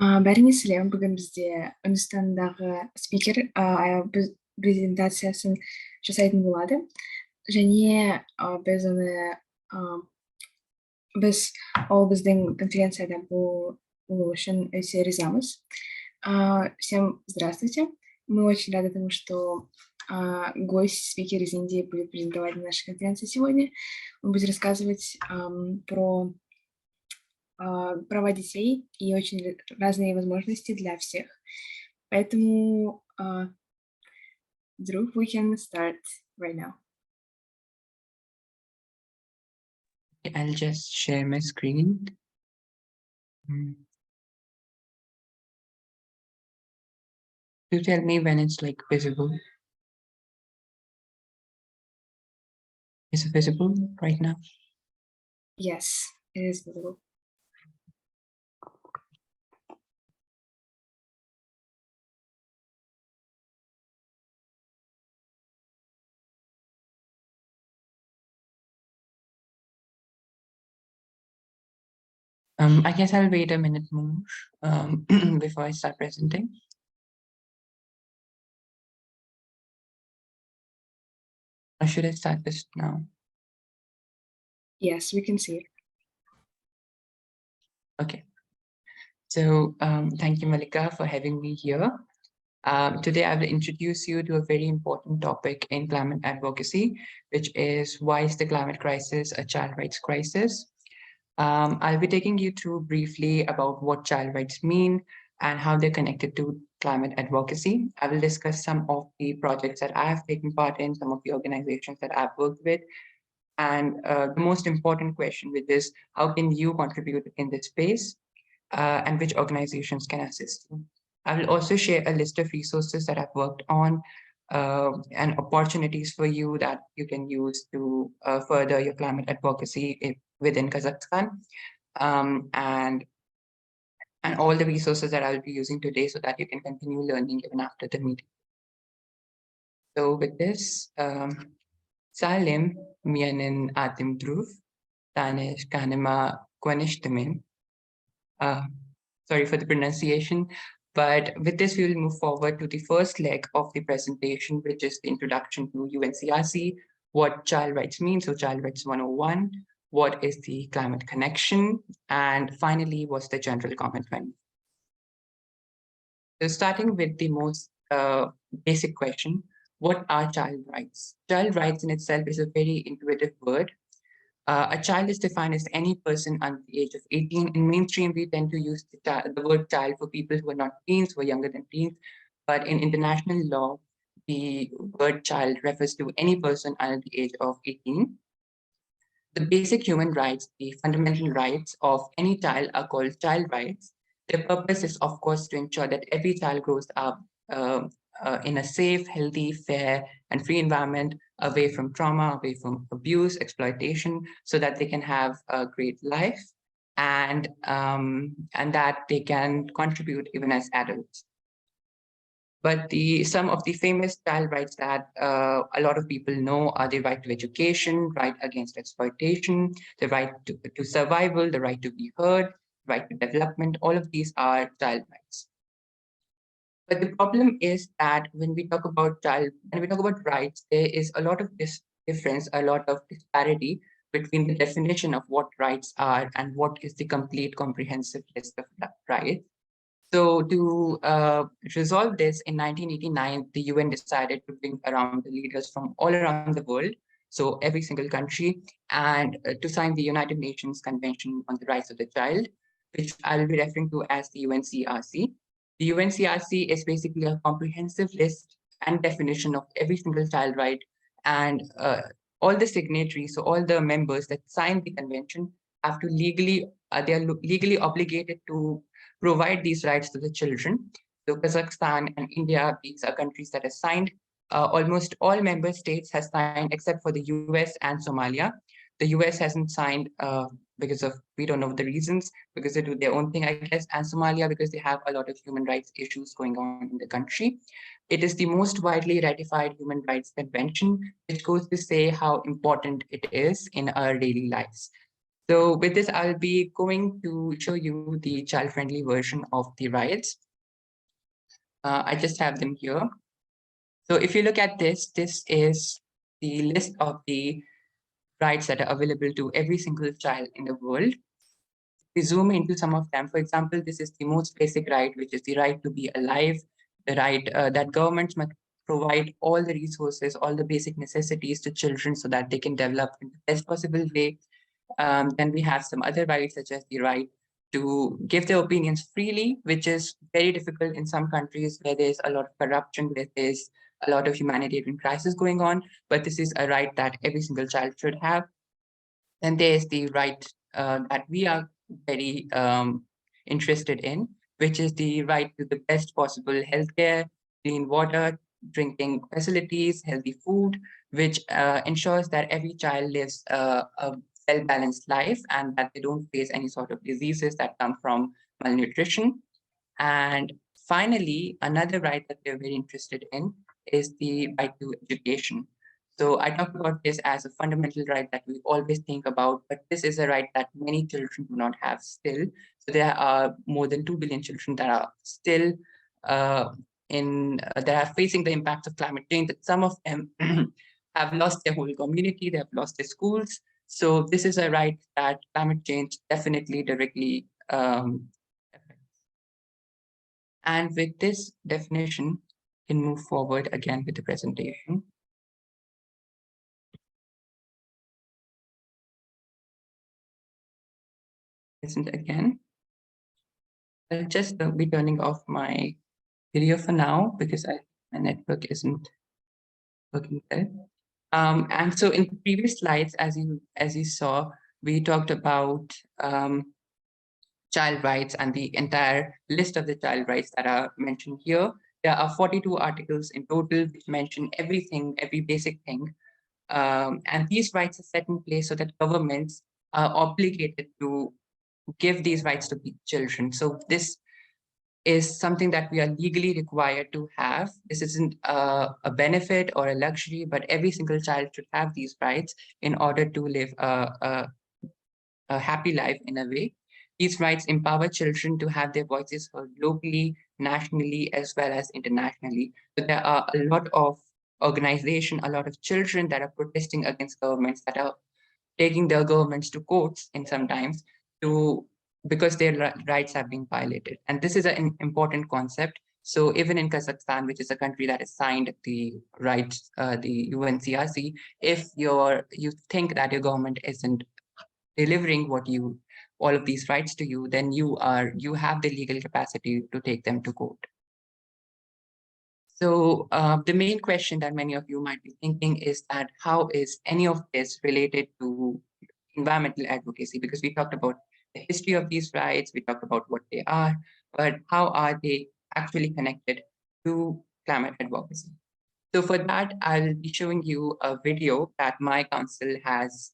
Бәріңіз сәлем. Бүгін бізде Үндістандағы спикер презентациясын жасайтын болады. Және біз ол біздің конференцияда болу үшін өте ризамыз. Всем здравствуйте. Мы очень рады тому, что гость-спикер из Индии будет презентовать на нашей конференции сегодня. Он будет рассказывать про права детей и очень разные возможности для всех. Поэтому, Dhruv, we can start right now. I'll just share my screen. Do tell me when it's like visible. Is it visible right now? Yes, it is visible. I guess I'll wait a minute more before I start presenting. Or should I start this now? Yes, we can see it. Okay. So thank you, Malika, for having me here. Today, I will introduce you to a very important topic in climate advocacy, which is why is the climate crisis a child rights crisis? I'll be taking you through briefly about what child rights mean and how they're connected to climate advocacy. I will discuss some of the projects that I have taken part in, some of the organizations that I've worked with, and the most important question, which is how can you contribute in this space and which organizations can assist you. I will also share a list of resources that I've worked on and opportunities for you that you can use to further your climate advocacy within Kazakhstan, and all the resources that I'll be using today so that you can continue learning even after the meeting. So with this, Salim miyanin atim Dhruv, Tanesh kanema kwanishtamin. Sorry for the pronunciation, but with this, we will move forward to the first leg of the presentation, which is the introduction to UNCRC, what child rights mean, so child rights 101, what is the climate connection, and finally, what's the general commitment. So starting with the most basic question, what are child rights? Child rights in itself is a very intuitive word. A child is defined as any person under the age of 18. In mainstream, we tend to use the word child for people who are not teens, who are younger than teens. But in international law, the word child refers to any person under the age of 18. The basic human rights, the fundamental rights of any child are called child rights. Their purpose is, of course, to ensure that every child grows up in a safe, healthy, fair, and free environment, away from trauma, away from abuse, exploitation, so that they can have a great life and that they can contribute even as adults. But some of the famous child rights that a lot of people know are the right to education, right against exploitation, the right to survival, the right to be heard, right to development. All of these are child rights. But the problem is that when we talk about rights, there is a lot of difference, a lot of disparity between the definition of what rights are and what is the complete comprehensive list of rights. So to resolve this, in 1989, the UN decided to bring around the leaders from all around the world, so every single country, and to sign the United Nations Convention on the Rights of the Child, which I will be referring to as the UNCRC. The UNCRC is basically a comprehensive list and definition of every single child right, and all the signatories, so all the members that signed the convention have to they are legally obligated to provide these rights to the children. So Kazakhstan and India, these are countries that have signed. Almost all member states have signed except for the US and Somalia. The US hasn't signed because of, we don't know the reasons, because they do their own thing, I guess, and Somalia because they have a lot of human rights issues going on in the country. It is the most widely ratified human rights convention, which goes to say how important it is in our daily lives. So with this, I'll be going to show you the child-friendly version of the rights. I just have them here. So if you look at this, this is the list of the rights that are available to every single child in the world. We zoom into some of them. For example, this is the most basic right, which is the right to be alive, the right that governments must provide all the resources, all the basic necessities to children so that they can develop in the best possible way. Then we have some other rights, such as the right to give their opinions freely, which is very difficult in some countries where there's a lot of corruption, where there's a lot of humanitarian crisis going on. But this is a right that every single child should have. Then there's the right that we are very interested in, which is the right to the best possible healthcare, clean water, drinking facilities, healthy food, which ensures that every child lives a well-balanced life and that they don't face any sort of diseases that come from malnutrition. And finally, another right that we're very interested in is the right to education. So I talk about this as a fundamental right that we always think about, but this is a right that many children do not have still. So there are more than 2 billion children that are still that are facing the impacts of climate change, that some of them have lost their whole community, they have lost their schools. So this is a right that climate change definitely directly affects. And with this definition, can move forward again with the presentation. Present again. I'll just be turning off my video for now because my network isn't working well. And so in previous slides, as you saw, we talked about child rights and the entire list of the child rights that are mentioned here. There are 42 articles in total which mention everything, every basic thing. And these rights are set in place so that governments are obligated to give these rights to children. So this is something that we are legally required to have. This isn't a benefit or a luxury, but every single child should have these rights in order to live a happy life in a way. These rights empower children to have their voices heard locally, nationally, as well as internationally. So there are a lot of organizations, a lot of children that are protesting against governments, that are taking their governments to courts in sometimes to because their rights have been violated. And this is an important concept. So even in Kazakhstan, which is a country that has signed the rights, the UNCRC, if you think that your government isn't delivering all of these rights to you, then you have the legal capacity to take them to court. So the main question that many of you might be thinking is that how is any of this related to environmental advocacy? Because we talked about the history of these rights, we talked about what they are, but how are they actually connected to climate advocacy? So for that, I'll be showing you a video that my council has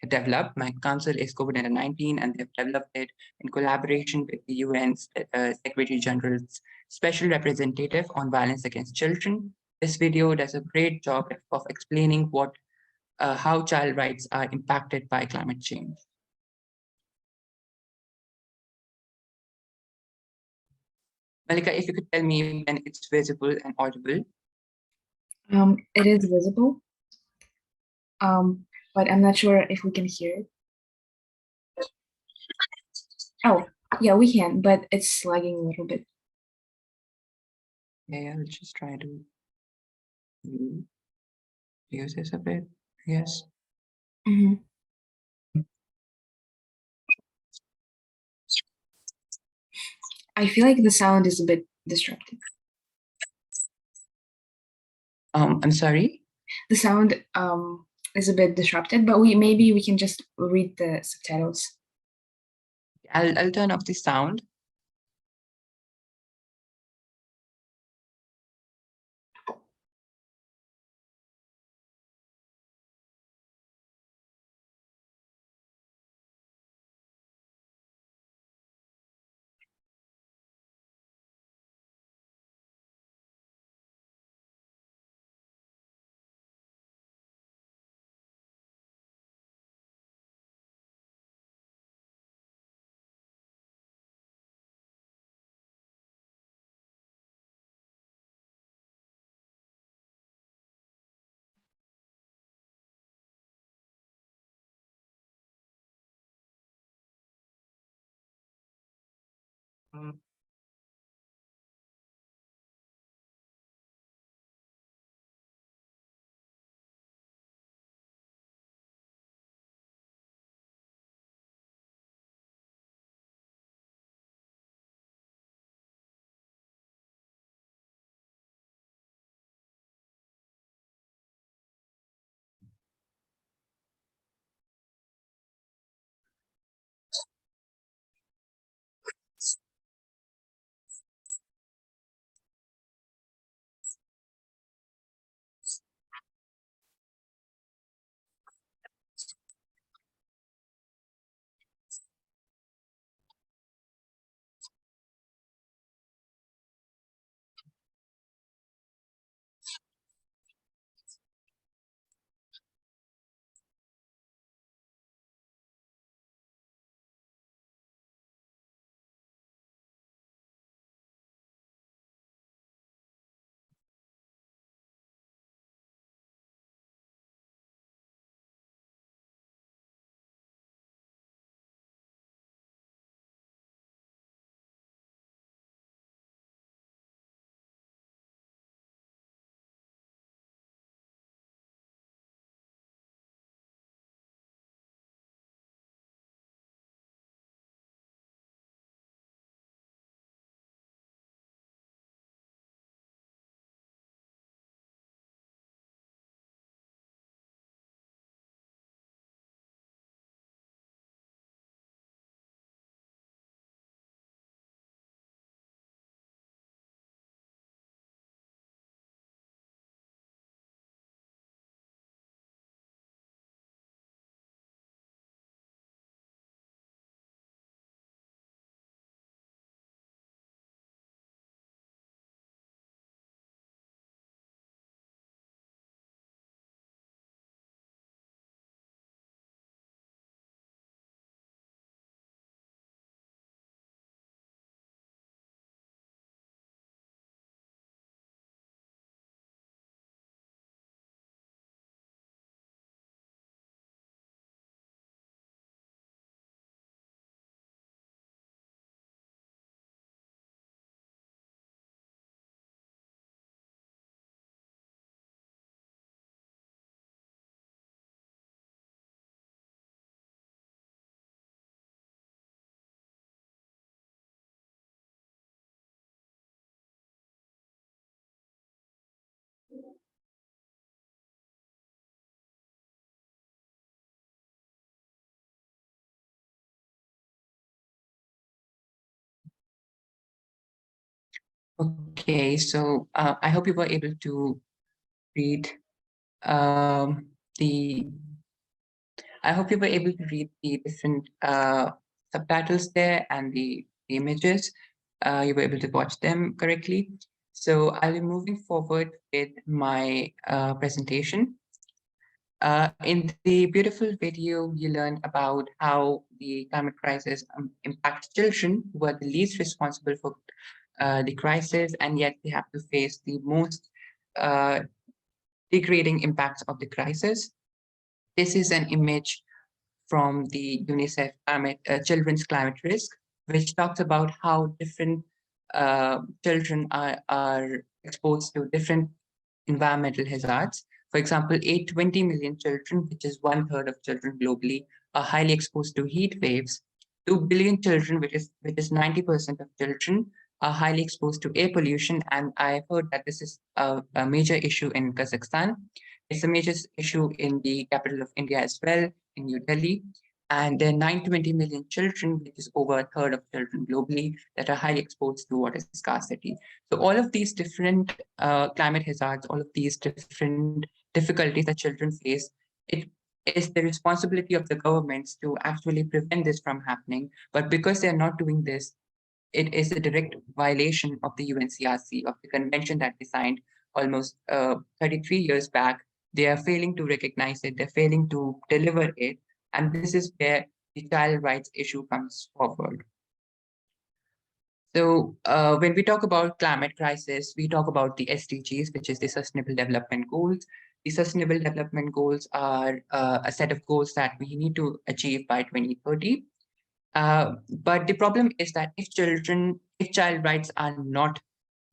developed. My council is COVID-19, and they've developed it in collaboration with the UN Secretary General's Special Representative on Violence Against Children. This video does a great job of explaining how child rights are impacted by climate change. Malika, if you could tell me when it's visible and audible. It is visible, but I'm not sure if we can hear it. Oh, yeah, we can, but it's lagging a little bit. Yeah, let's just try to use this a bit. Yes. Mm-hmm. I feel like the sound is a bit disrupted. I'm sorry. The sound is a bit disrupted, but maybe we can just read the subtitles. I'll turn off the sound. Mm. Okay, so I hope you were able to read um, the. I hope you were able to read the different subtitles there and the images. You were able to watch them correctly. So I'll be moving forward with my presentation. In the beautiful video, you learn about how the climate crisis impacts children who are the least responsible for the crisis, and yet they have to face the most uh, degrading impacts of the crisis. This is an image from the UNICEF Children's Climate Risk, which talks about how different children are exposed to different environmental hazards. For example, 820 million children, which is one third of children globally, are highly exposed to heat waves. 2 billion children, which is 90% of children, are highly exposed to air pollution. And I've heard that this is a major issue in Kazakhstan. It's a major issue in the capital of India as well, in New Delhi. And there are 920 million children, which is over a third of children globally, that are highly exposed to water scarcity. So all of these different climate hazards, all of these different difficulties that children face, it is the responsibility of the governments to actually prevent this from happening. But because they're not doing this, it is a direct violation of the UNCRC, of the convention that we signed almost 33 years back. They are failing to recognize it, they're failing to deliver it. And this is where the child rights issue comes forward. So when we talk about climate crisis, we talk about the SDGs, which is the Sustainable Development Goals. The Sustainable Development Goals are a set of goals that we need to achieve by 2030. But the problem is that if child rights are not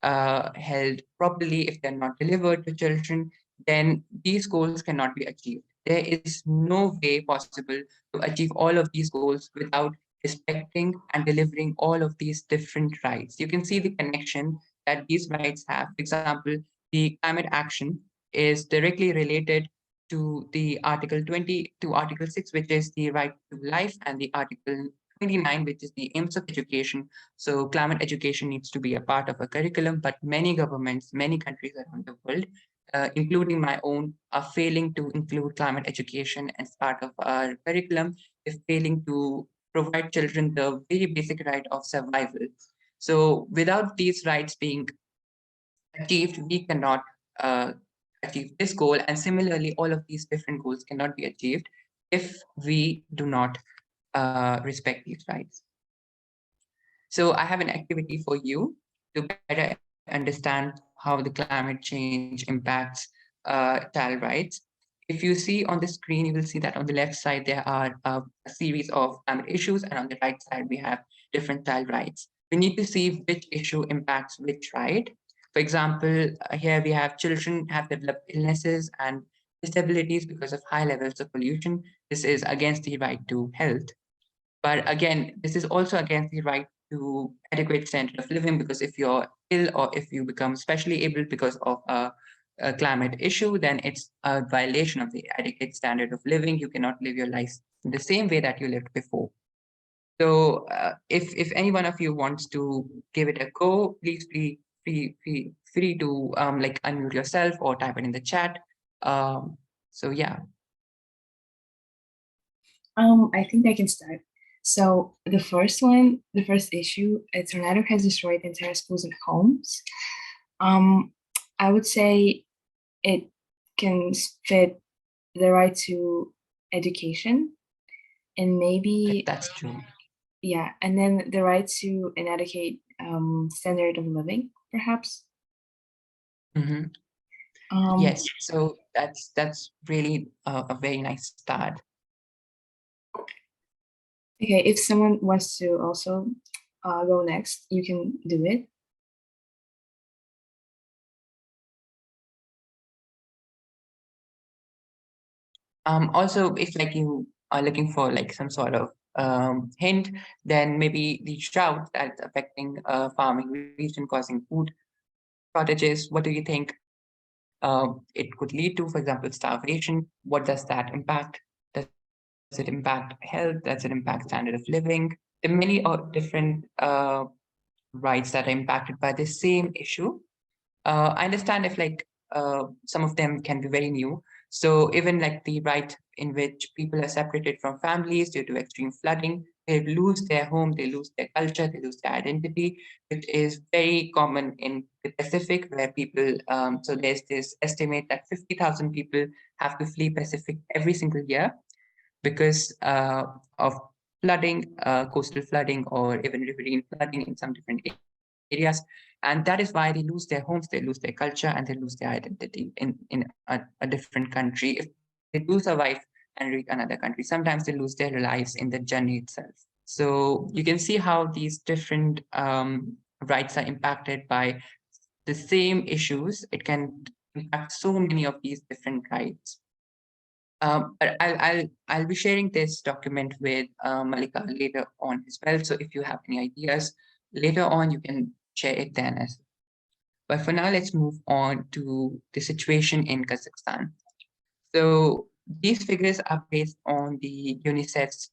held properly, if they're not delivered to children, then these goals cannot be achieved. There is no way possible to achieve all of these goals without respecting and delivering all of these different rights. You can see the connection that these rights have. For example, the climate action is directly related to the Article 20 to Article 6, which is the right to life, and the Article 29, which is the aims of education. So climate education needs to be a part of a curriculum, but many governments, many countries around the world, including my own, are failing to include climate education as part of our curriculum. They're failing to provide children the very basic right of survival. So without these rights being achieved, we cannot uh, achieve this goal. And similarly, all of these different goals cannot be achieved if we do not respect these rights. So I have an activity for you to better understand how the climate change impacts child rights. If you see on the screen, you will see that on the left side, there are a series of climate issues, and on the right side, we have different child rights. We need to see which issue impacts which right. For example, here we have children have developed illnesses and disabilities because of high levels of pollution. This is against the right to health. But again, this is also against the right to adequate standard of living, because if you're ill or if you become specially able because of a climate issue, then it's a violation of the adequate standard of living. You cannot live your life the same way that you lived before. So if any one of you wants to give it a go, please be free to like unmute yourself or type it in the chat. So yeah. I think I can start. So the first one, the first issue, a tornado has destroyed entire schools and homes. I would say it can fit the right to education, and maybe That's true. yeah, and then the right to an adequate standard of living, perhaps. Mm-hmm. Yes, so that's really a very nice start. Okay, if someone wants to also go next, you can do it. Also, if like you are looking for like some sort of hint, then maybe the drought that's affecting farming region, causing food shortages. What do you think it could lead to? For example, starvation. What does that impact? Does it impact health? Does it impact standard of living? There are many different rights that are impacted by the same issue. I understand if like some of them can be very new. So even like the right in which people are separated from families due to extreme flooding, they lose their home, they lose their culture, they lose their identity, which is very common in the Pacific, where people, so there's this estimate that 50,000 people have to flee Pacific every single year because of flooding, coastal flooding, or even riverine flooding in some different areas. And that is why they lose their homes, they lose their culture, and they lose their identity in a different country. If they do survive and reach another country, sometimes they lose their lives in the journey itself. So you can see how these different rights are impacted by the same issues. It can impact so many of these different rights. But I'll be sharing this document with Malika later on as well. So if you have any ideas later on, you can share it then as well. But for now, let's move on to the situation in Kazakhstan. So these figures are based on the UNICEF's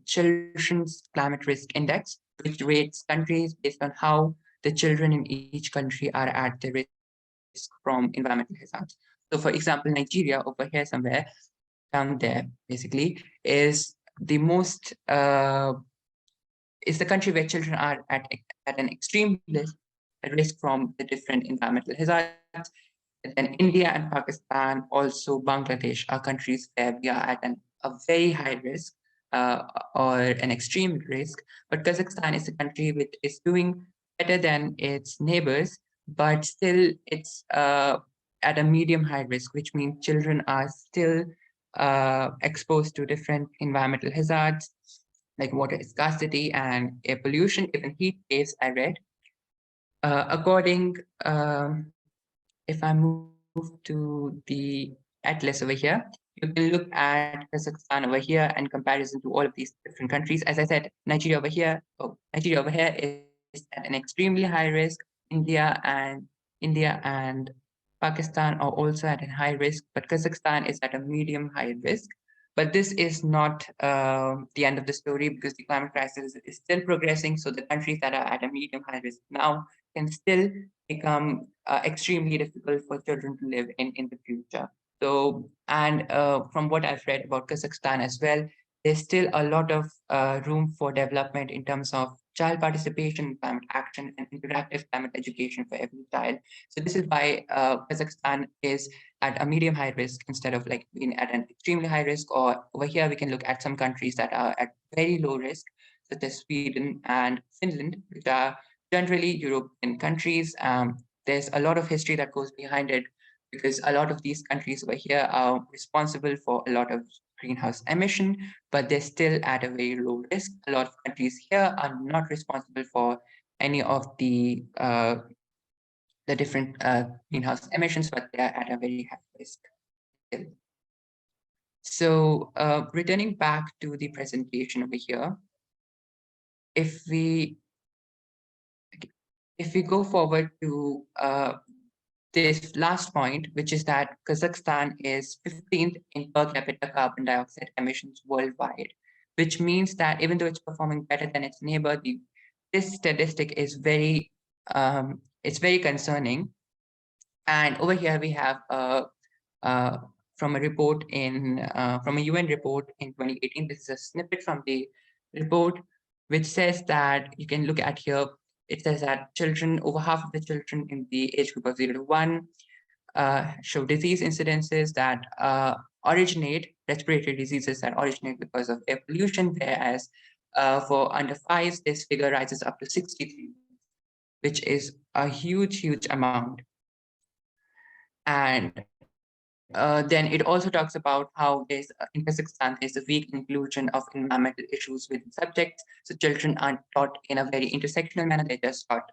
Children's Climate Risk Index, which rates countries based on how the children in each country are at the risk from environmental hazards. So for example, Nigeria over here somewhere down there basically is the country where children are at an extreme risk from the different environmental hazards. And then India and Pakistan, also Bangladesh, are countries where we are at a very high risk or an extreme risk. But Kazakhstan is a country which is doing better than its neighbors, but still it's at a medium high risk, which means children are still exposed to different environmental hazards. like water scarcity and air pollution, even heat waves, I read. According, if I move to the atlas over here, you can look at Kazakhstan over here and comparison to all of these different countries. As I said, Nigeria over here is at an extremely high risk. India and Pakistan are also at a high risk, but Kazakhstan is at a medium high risk. But this is not the end of the story, because the climate crisis is still progressing. So the countries that are at a medium high risk now can still become extremely difficult for children to live in the future. So, and from what I've read about Kazakhstan as well, there's still a lot of room for development in terms of child participation in climate action and interactive climate education for every child. So this is why Kazakhstan is at a medium high risk instead of like being at an extremely high risk. Or over here, we can look at some countries that are at very low risk, such as Sweden and Finland, which are generally European countries. There's a lot of history that goes behind it, because a lot of these countries over here are responsible for a lot of greenhouse emission, but they're still at a very low risk. A lot of countries here are not responsible for any of the different greenhouse emissions, but they are at a very high risk still. So returning back to the presentation over here, if we go forward to this last point, which is that Kazakhstan is 15th in per capita carbon dioxide emissions worldwide, which means that even though it's performing better than its neighbor, this statistic is it's very concerning. And over here we have from a report from a UN report in 2018. This is a snippet from the report, which says that you can look at here. It says that over half of the children in the age group of 0 to 1 show disease incidences that respiratory diseases that originate because of air pollution, whereas for under 5, this figure rises up to 63, which is a huge amount. And then it also talks about how in Kazakhstan, there's a weak inclusion of environmental issues within subjects. So children aren't taught in a very intersectional manner. They're just taught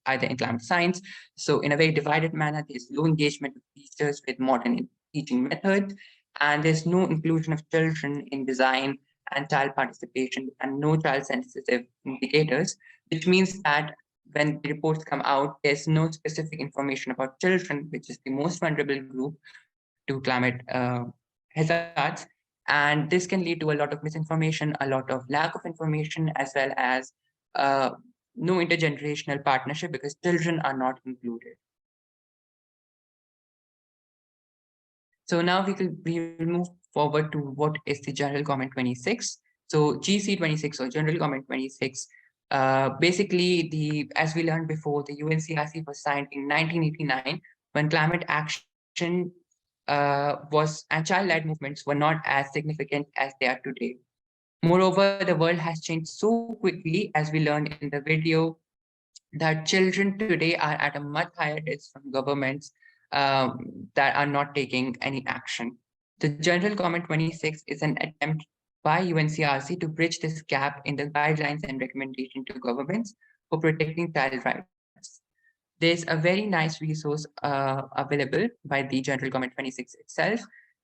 either in climate science. So in a very divided manner, there's low engagement of teachers with modern teaching methods. And there's no inclusion of children in design and child participation, and no child sensitive indicators, which means that when the reports come out, there's no specific information about children, which is the most vulnerable group to climate hazards. And this can lead to a lot of misinformation, a lot of lack of information, as well as uh, no intergenerational partnership, because children are not included. So now we will move forward to what is the General Comment 26. So GC 26, or General Comment 26, basically, as we learned before, the UNCRC was signed in 1989, when climate action and child-led movements were not as significant as they are today. Moreover, the world has changed so quickly, as we learned in the video, that children today are at a much higher risk from governments that are not taking any action. The General Comment 26 is an attempt by UNCRC to bridge this gap in the guidelines and recommendation to governments for protecting child rights. There's a very nice resource available by the General Comment 26 itself,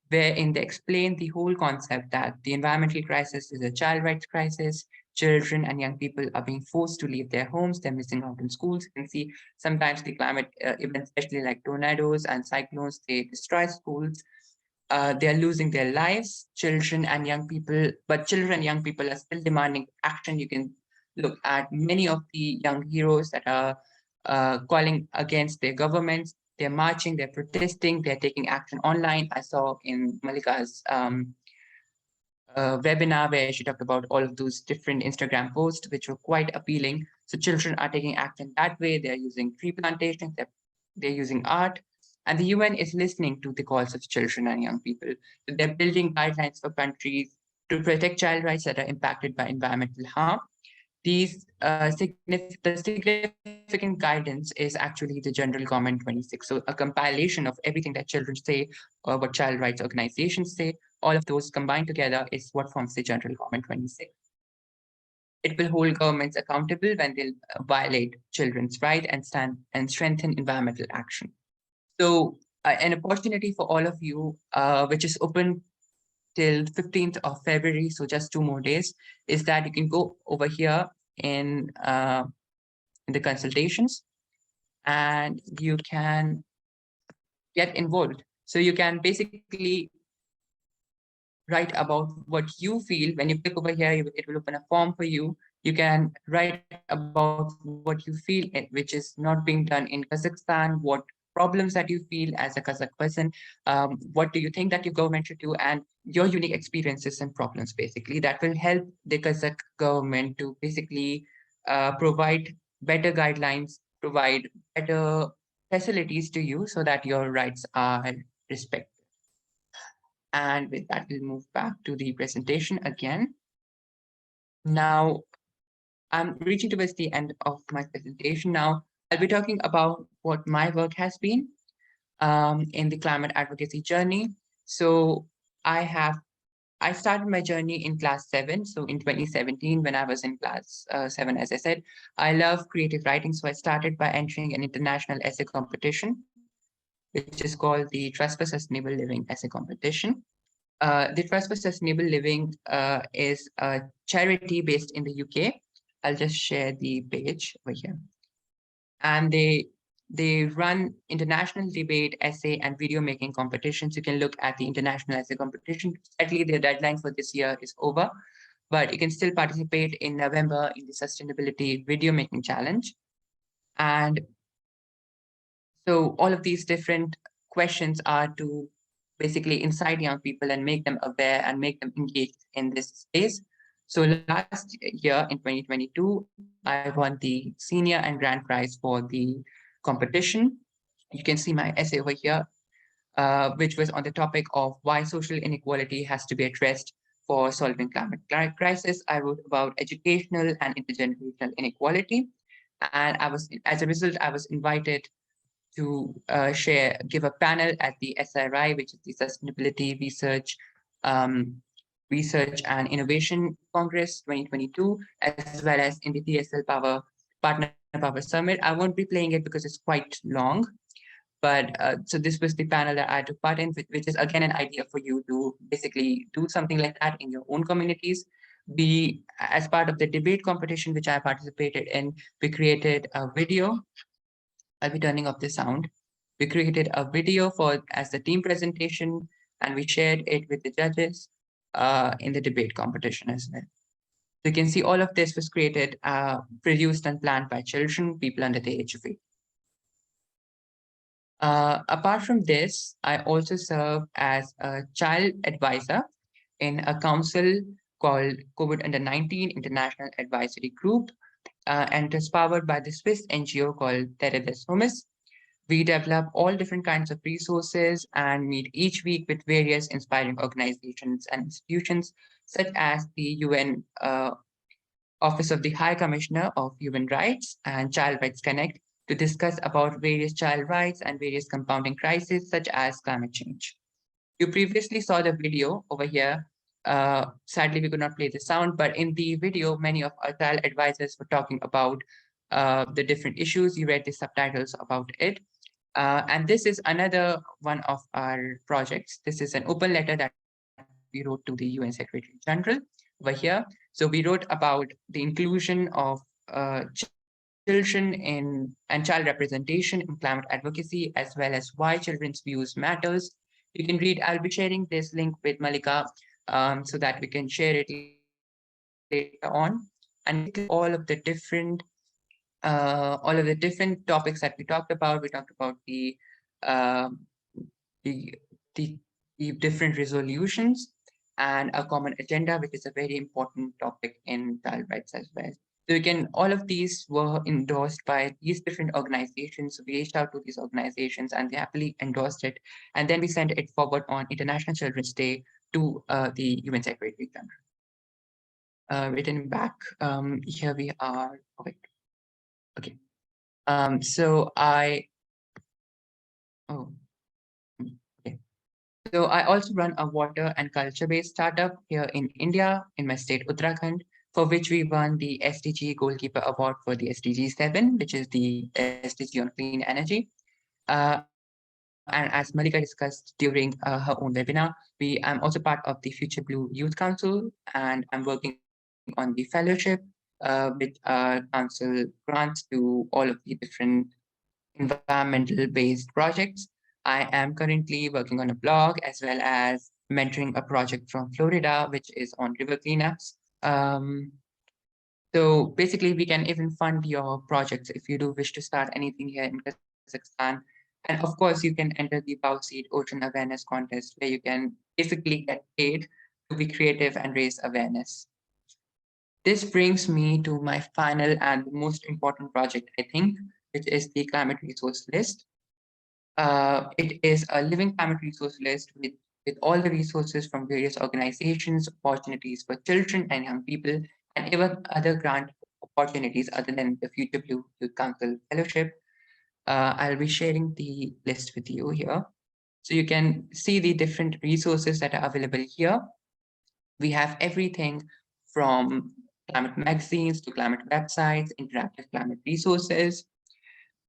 wherein they explain the whole concept that the environmental crisis is a child rights crisis. Children and young people are being forced to leave their homes. They're missing out on schools. You can see sometimes the climate events, especially like tornadoes and cyclones, they destroy schools. They're losing their lives, children and young people, but children and young people are still demanding action. You can look at many of the young heroes that are calling against their governments. They're marching, they're protesting, they're taking action online. I saw in Malika's webinar where she talked about all of those different Instagram posts, which were quite appealing. So children are taking action that way. They're using tree plantations, they're using art, and the UN is listening to the calls of children and young people. So they're building guidelines for countries to protect child rights that are impacted by environmental harm. The significant guidance is actually the General Comment 26. So a compilation of everything that children say, or what child rights organizations say, all of those combined together is what forms the General Comment 26. It will hold governments accountable when they violate children's rights and strengthen environmental action. So an opportunity for all of you, which is open till 15th of February, so just 2 more days, is that you can go over here in the consultations and you can get involved. So you can basically write about what you feel. When you click over here, it will open a form for you. You can write about what you feel, which is not being done in Kazakhstan, what problems that you feel as a Kazakh person, what do you think that your government should do, and your unique experiences and problems, basically, that will help the Kazakh government to basically provide better guidelines, provide better facilities to you so that your rights are respected. And with that, we'll move back to the presentation again. Now, I'm reaching towards the end of my presentation now. I'll be talking about what my work has been in the climate advocacy journey. So I started my journey in class 7. So in 2017, when I was in class 7, as I said, I love creative writing. So I started by entering an international essay competition, which is called the Trust for Sustainable Living Essay Competition. The Trust for Sustainable Living is a charity based in the UK. I'll just share the page over here. And they run international debate, essay, and video making competitions. You can look at the international essay competition. Sadly, the deadline for this year is over, but you can still participate in November in the Sustainability Video Making Challenge. And so all of these different questions are to basically incite young people and make them aware and make them engaged in this space. So last year in 2022, I won the senior and grand prize for the competition. You can see my essay over here, which was on the topic of why social inequality has to be addressed for solving climate crisis. I wrote about educational and intergenerational inequality. And as a result, I was invited to give a panel at the SRI, which is the Sustainability Research and Innovation Congress 2022, as well as in the TSL Partner Power Summit. I won't be playing it because it's quite long, but so this was the panel that I took part in, which is again an idea for you to basically do something like that in your own communities. As part of the debate competition, which I participated in, we created a video. I'll be turning off the sound. We created a video as the team presentation, and we shared it with the judges in the debate competition as well. So you can see all of this was created, produced and planned by children, people under the age of 8. Apart from this, I also serve as a child advisor in a council called COVID Under 19 International Advisory Group, and it is powered by the Swiss NGO called Terre des Hommes. We develop all different kinds of resources and meet each week with various inspiring organizations and institutions, such as the UN Office of the High Commissioner of Human Rights and Child Rights Connect, to discuss about various child rights and various compounding crises, such as climate change. You previously saw the video over here. Sadly, we could not play the sound, but in the video, many of our child advisors were talking about the different issues. You read the subtitles about it. And this is another one of our projects. This is an open letter that we wrote to the UN Secretary General over here. So we wrote about the inclusion of children and child representation in climate advocacy, as well as why children's views matters. You can read, I'll be sharing this link with Malika so that we can share it later on. And all of the different topics that we talked about. We talked about the different resolutions and a common agenda, which is a very important topic in child rights as well. So again, all of these were endorsed by these different organizations. So we reached out to these organizations and they happily endorsed it. And then we sent it forward on International Children's Day to the UN Secretary General. Written back, here we are. Oh, wait. Okay. So I also run a water and culture-based startup here in India, in my state, Uttarakhand, for which we won the SDG Goalkeeper Award for the SDG 7, which is the SDG on clean energy. And as Malika discussed during her own webinar, I'm also part of the Future Blue Youth Council, and I'm working on the fellowship, which council grants to all of the different environmental-based projects. I am currently working on a blog as well as mentoring a project from Florida, which is on river cleanups. So basically, we can even fund your projects if you do wish to start anything here in Kazakhstan. And of course, you can enter the Bauxite Ocean Awareness Contest, where you can basically get paid to be creative and raise awareness. This brings me to my final and most important project, I think, which is the climate resource list. It is a living climate resource list with all the resources from various organizations, opportunities for children and young people, and even other grant opportunities other than the Future Blue Youth Council Fellowship. I'll be sharing the list with you here. So you can see the different resources that are available here. We have everything from climate magazines to climate websites, interactive climate resources,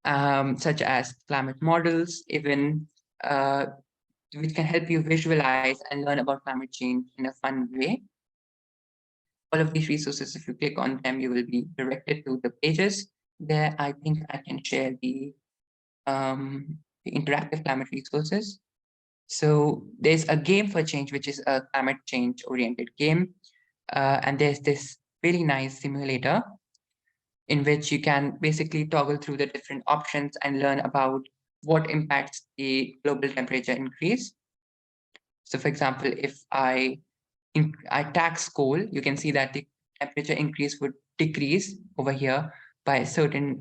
such as climate models, even which can help you visualize and learn about climate change in a fun way. All of these resources, if you click on them, you will be directed to the pages. There, I think I can share the interactive climate resources. So there's a game for change, which is a climate change oriented game. And there's this really nice simulator in which you can basically toggle through the different options and learn about what impacts the global temperature increase. So for example, if I tax coal, you can see that the temperature increase would decrease over here by a certain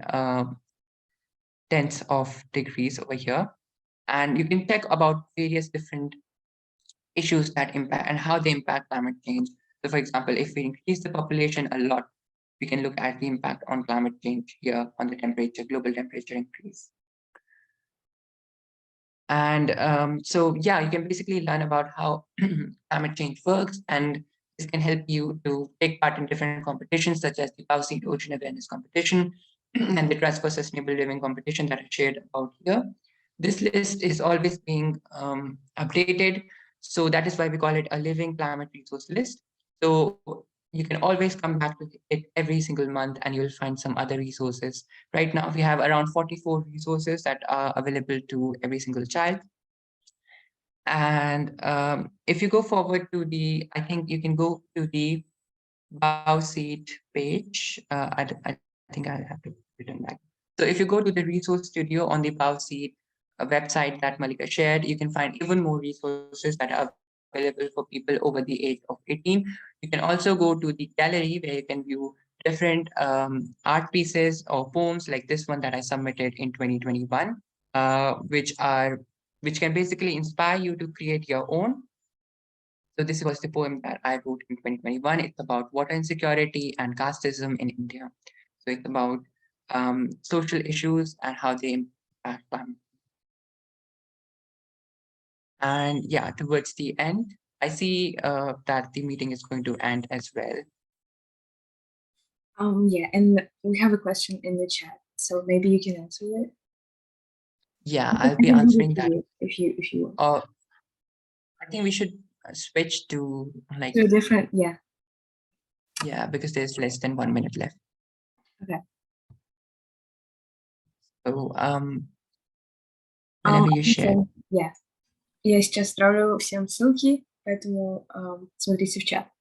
tenths of degrees over here. And you can check about various different issues that impact and how they impact climate change. So for example, if we increase the population a lot, we can look at the impact on climate change here on the temperature, global temperature increase. And so, yeah, you can basically learn about how climate change works, and this can help you to take part in different competitions such as the Bauxite Ocean Awareness Competition and the Trust for Sustainable Living competition that I shared about here. This list is always being updated. So that is why we call it a living climate resource list. So you can always come back to it every single month and you'll find some other resources. Right now, we have around 44 resources that are available to every single child. And if you go forward to the, I think you can go to the Bauxite page. I think I'll have to return back. So if you go to the resource studio on the Bauxite website that Malika shared, you can find even more resources that are available for people over the age of 18. You can also go to the gallery where you can view different art pieces or poems like this one that I submitted in 2021, which can basically inspire you to create your own. So this was the poem that I wrote in 2021. It's about water insecurity and casteism in India. So it's about social issues and how they impact climate. And yeah, towards the end, I see that the meeting is going to end as well. Yeah, and we have a question in the chat, so maybe you can answer it. Yeah, I'll be answering that. If you want. I think we should switch to like to a different, yeah. Yeah, because there's less than 1 minute left. Okay. So whenever you share. Yeah. Я сейчас отправлю всем ссылки, поэтому смотрите в чат.